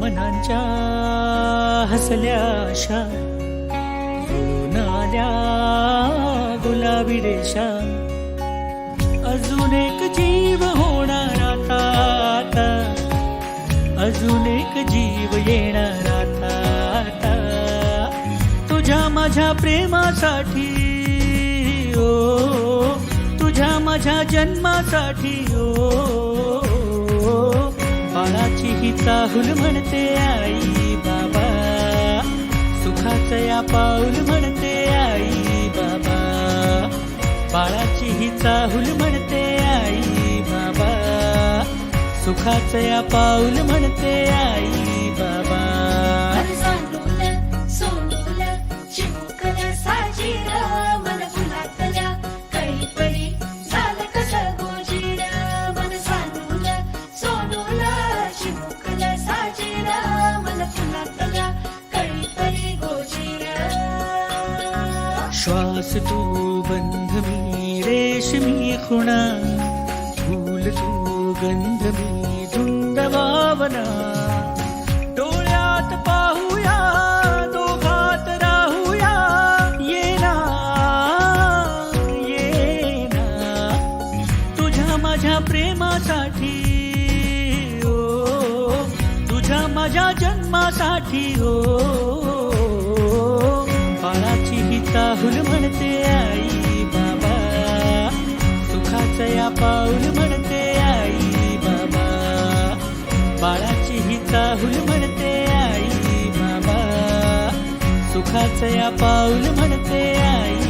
मनांच्या हसल्या आशा जुळून आल्या गुलाबी रेषा. अजून एक जीव होणार आता आता, अजून एक जीव येणार आता आता. तुझ्या माझ्या प्रेमासाठी ओ, तुझ्या माझ्या जन्मासाठी ओ. बाळाची ही चाहुल म्हणते आई बाबा, सुखाचं या पाऊल म्हणते आई बाबा. बाळाची ही चाहुल म्हणते आई बाबा, सुखाचं या पाऊल म्हणते आई बाबा. श्वास तू बंध मी रेशमी खुणा, फूल तू गंध मी धुंद भावना. डोळ्यात पाहूया दोघात राहूया, ये ना ये ना. तुझ्या माझ्या प्रेमासाठी ओ, तुझ्या माझ्या जन्मासाठी ओ. बाळाची ही चाहुल म्हणते आई बाबा, सुखाचं या पाऊल म्हणते आई बाबा. बाळाची ही चाहुल म्हणते आई बाबा, सुखाचं या पाऊल म्हणते आई